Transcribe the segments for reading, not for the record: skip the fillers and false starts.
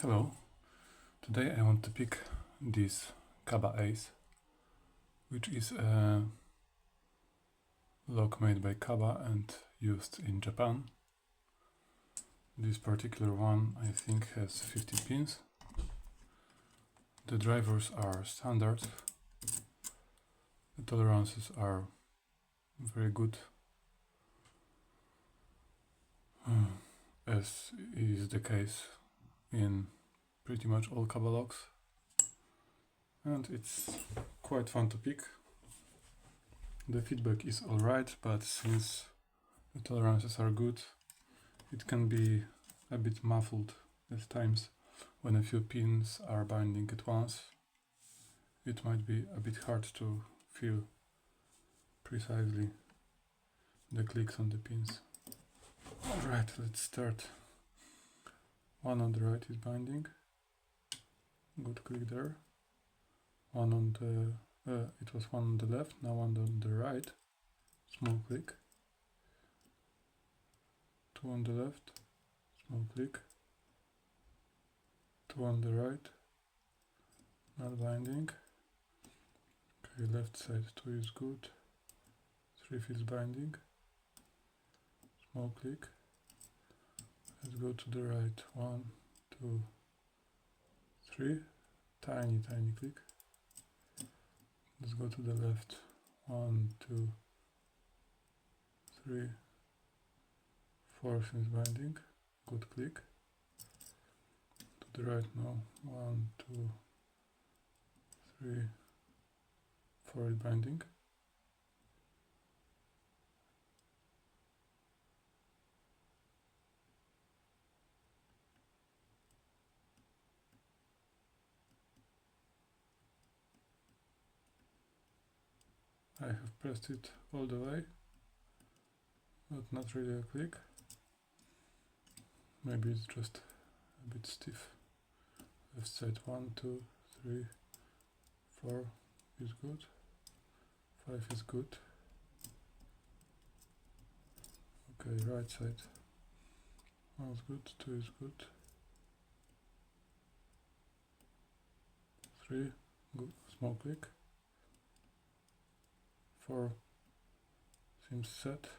Hello, today I want to pick this Kaba Ace, which is a lock made by Kaba and used in Japan. This particular one I think has 50 pins. The drivers are standard, the tolerances are very good, as is the case in pretty much all Kaba locks, and it's quite fun to pick. The feedback is alright, but since the tolerances are good, it can be a bit muffled at times when a few pins are binding at once. It might be a bit hard to feel precisely the clicks on the pins. Alright, let's start. One on the right is binding. Good click there. One on the it was one on the left, now one on the right. Small click. Two on the left. Small click. Two on the right. Not binding. Okay, left side 2 is good. 3 feels binding. Small click. Let's go to the right. 1, 2, 3. Tiny click. Let's go to the left. 1, 2, 3, 4 feels binding. Good click. To the right now. 1, 2, 3, 4 is binding. I have pressed it all the way, but not really a click. Maybe it's just a bit stiff. Left side 1, 2, 3, 4 is good. 5 is good. Okay, right side 1 is good, 2 is good. 3, good, small click. 4 seems set.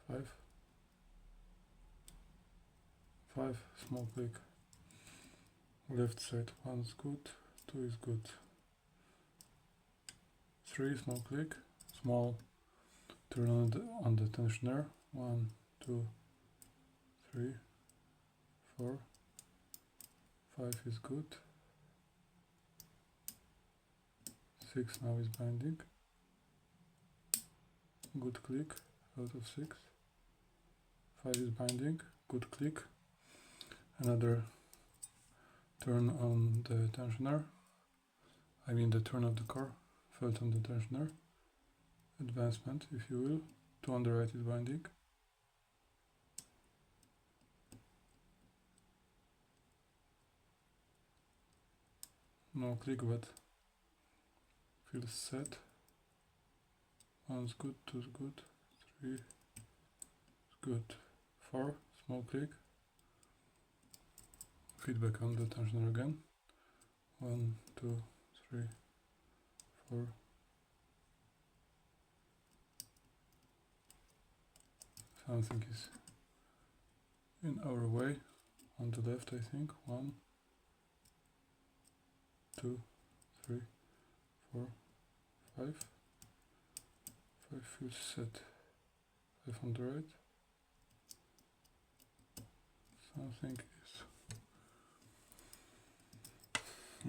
5, small click. Left side 1 is good, 2 is good. 3, small click. Small, turn on the tensioner. 1, 2, 3, 4, 5 is good. 6 now is binding. Good click out of 6. 5 is binding. Good click. Another turn on the tensioner. I mean the turn of the core. Felt on the tensioner. Advancement, if you will. 2 on the right is binding. No click, but feels set. 1 is good, 2 is good, 3 is good, 4, small click. Feedback on the tensioner again. 1, 2, 3, 4. Something is in our way. On the left, I think. 1, 2, 3, 4, 5. 5 feels set. 5 on the right. Something is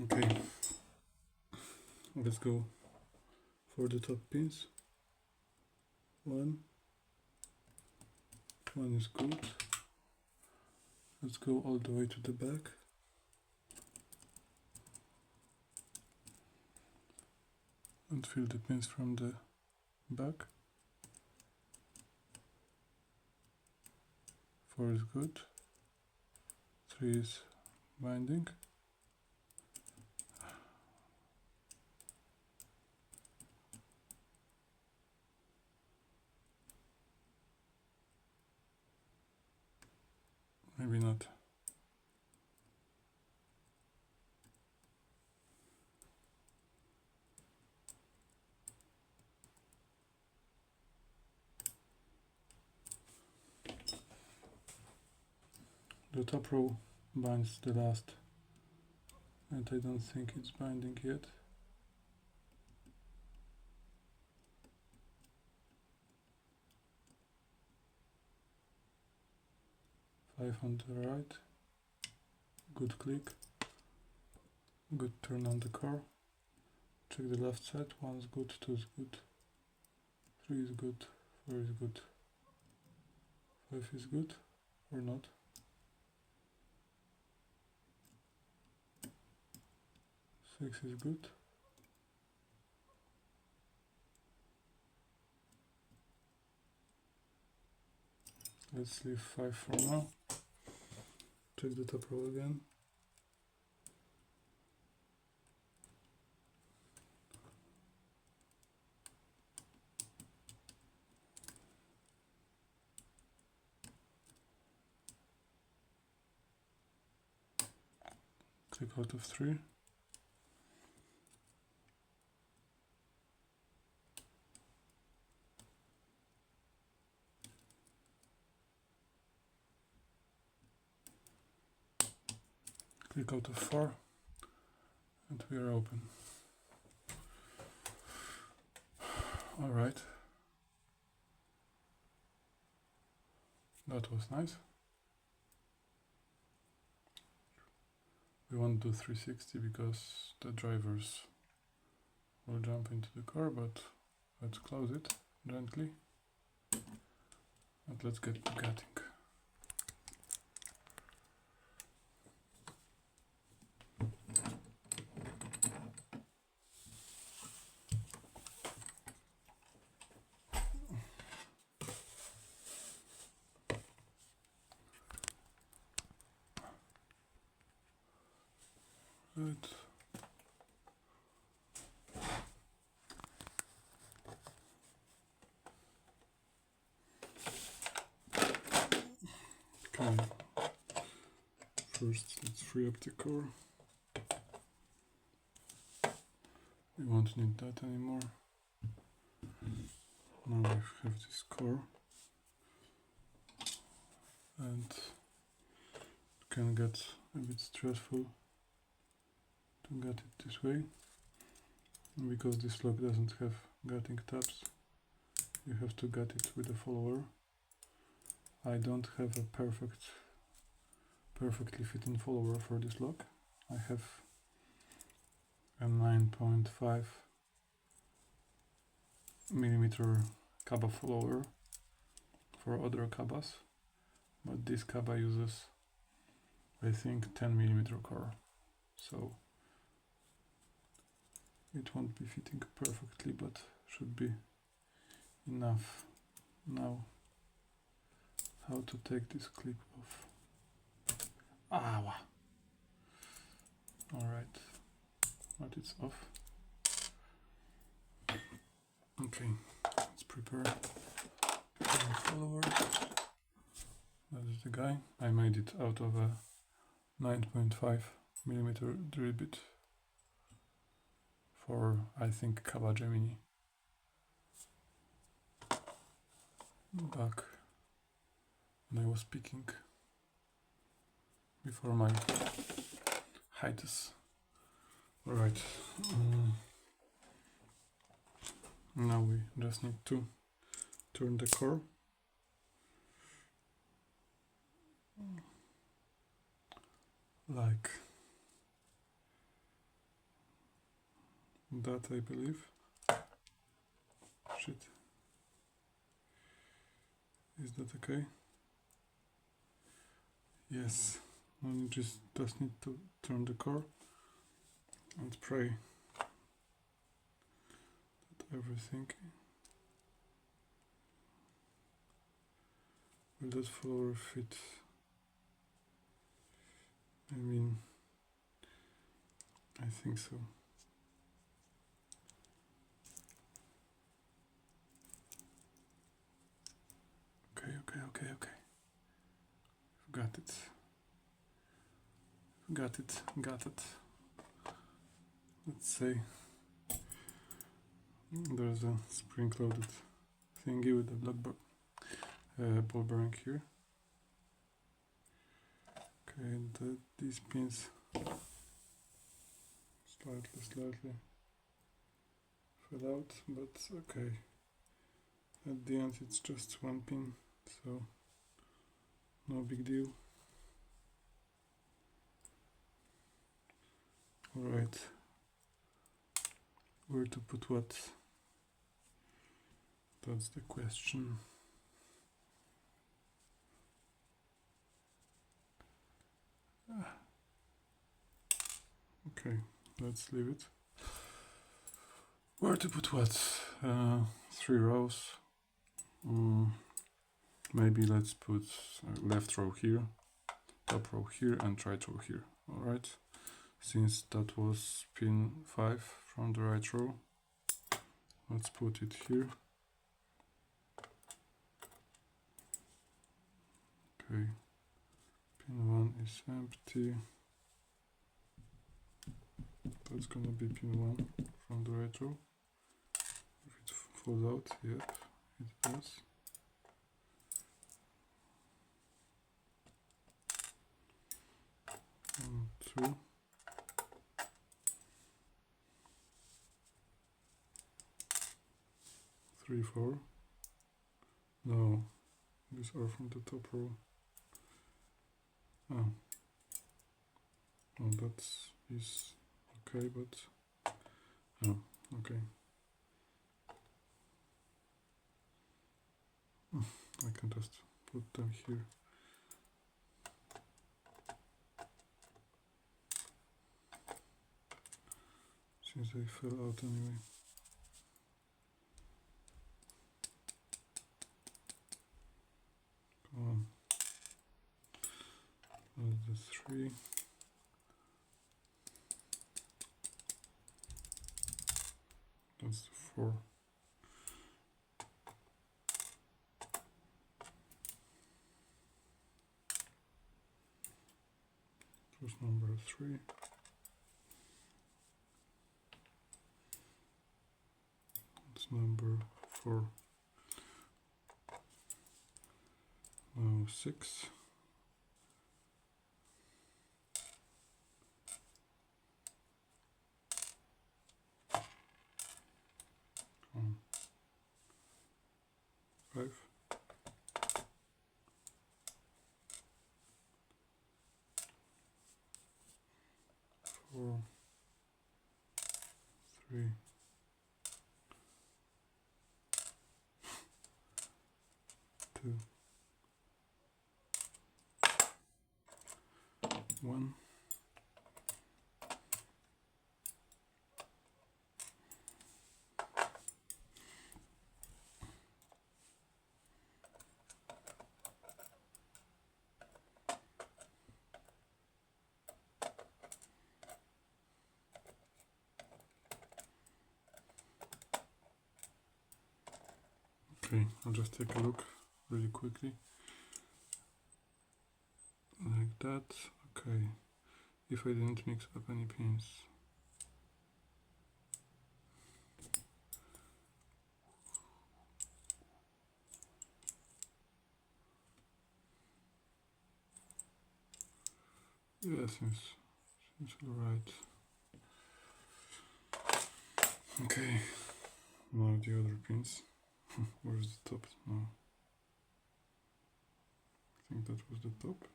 okay. Let's go for the top pins. 1 is good. Let's go all the way to the back. And feel the pins from the back. 4 is good. 3 is binding. Maybe not. The top row binds the last, and I don't think it's binding yet. 5 on the right, good click, good turn on the core, check the left side, 1 is good, 2 is good, 3 is good, 4 is good, 5 is good or not. Six is good. Let's leave 5 for now. Check the top row again. Click out of 3. Click out of 4, and we are open. Alright. That was nice. We won't do 360 because the drivers will jump into the car, but let's close it gently. And let's get to cutting. Right. Okay. First, let's free up the core. We won't need that anymore. Now we have this core, and it can get a bit stressful to get it this way, and because this lock doesn't have gutting tabs, you have to gut it with a follower. I don't have a perfectly fitting follower for this lock. I have a 9.5 millimeter Kaba follower for other Kabas, but this Kaba uses, I think, 10 millimeter core, so it won't be fitting perfectly, but should be enough. Now, how to take this clip off? Ah, alright, but it's off. Okay, let's prepare the follower. That is the guy. I made it out of a 9.5 millimeter drill bit for, I think, Kaba Gemini. Back when I was picking before my hiatus. Alright, now we just need to turn the core. Like that, I believe. Shit. Is that okay? Yes. Now you just need to turn the core and pray that everything will that follower fit. I mean, I think so. Okay. Got it. Let's say there's a spring-loaded thingy with a ball bearing here. Okay, these pins slightly fell out, but okay. At the end it's just one pin, so no big deal. Alright, where to put what? That's the question. Okay, let's leave it. Where to put what? 3 rows. Maybe let's put left row here, top row here, and right row here. Alright, since that was pin 5 from the right row, let's put it here. Okay, pin 1 is empty. That's gonna be pin 1 from the right row. If it falls out, yep, it does. And 2. Three, 4. No, these are from the top row. Oh, that is okay, but oh, okay. I can just put them here. Since they fell out anyway. Come on. That's the 3. That's the 4. That's number 3. That's number 4. Now 6. Come on. 5. 4. 3. 2. 1. Okay, I'll just take a look really quickly. Like that. Okay. If I didn't mix up any pins. Yeah, seems alright. Okay, now the other pins. Where's the top now? I think that was the top.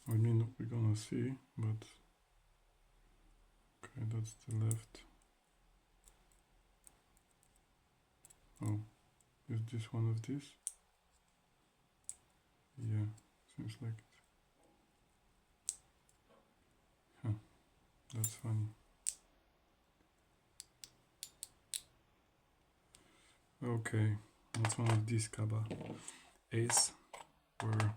I mean, we're gonna see, but okay, that's the left. Oh, is this one of these? Yeah, seems like it. Huh, that's funny. Okay, that's one of these Kaba Ace, where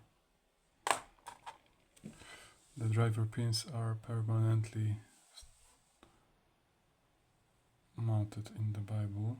the driver pins are permanently mounted in the Bible.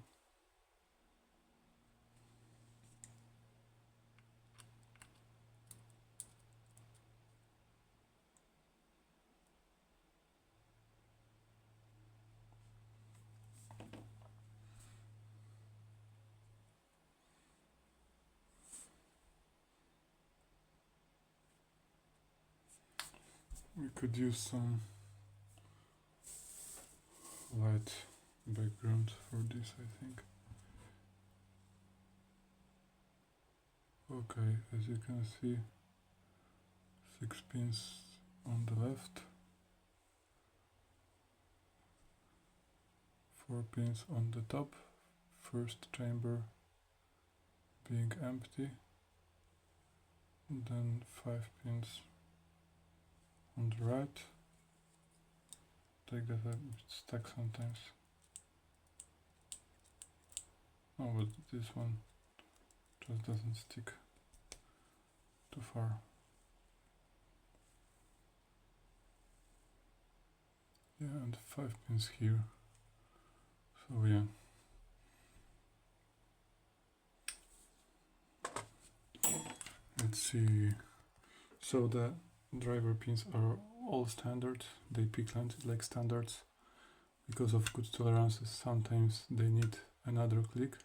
we could use some light background for this, I think. Okay, as you can see, 6 pins on the left, 4 pins on the top, first chamber being empty, then 5 pins on the right. Take that a bit stuck sometimes. Oh, but this one just doesn't stick too far. Yeah, and 5 pins here. So yeah. Let's see. So the driver pins are all standard. They peak like standards. Because of good tolerances, sometimes they need another click.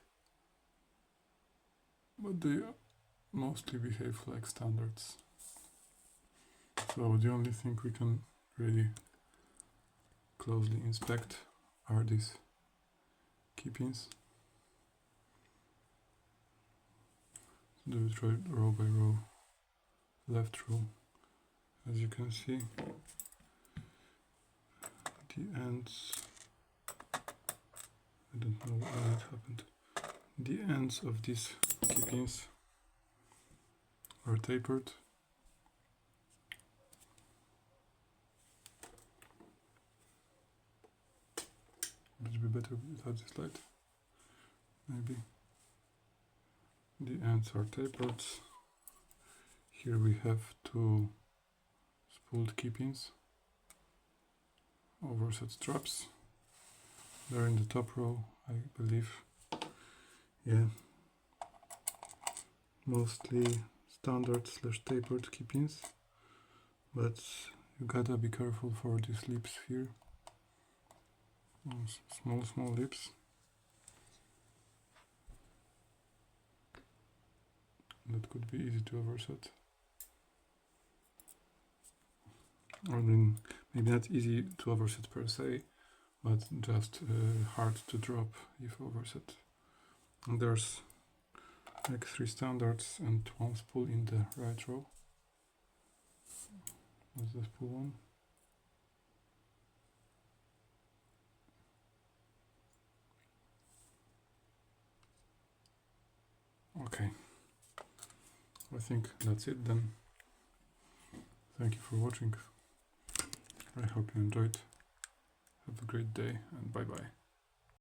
But they mostly behave like standards. So the only thing we can really closely inspect are these key pins. Do it right row by row, left row. As you can see, the ends, I don't know how it happened, the ends of these key pins are tapered. Would it be better without this light? Maybe. The ends are tapered. Here we have 2 spooled key pins, overset straps. They're in the top row, I believe. Yeah. Mostly standard / tapered key pins, but you gotta be careful for these lips here. Small lips. That could be easy to overset. I mean, maybe not easy to overset per se, but just hard to drop if overset. And there's like 3 standards and 1 spool in the right row. What's the spool one? Okay, I think that's it then. Thank you for watching. I hope you enjoyed. Have a great day and bye bye.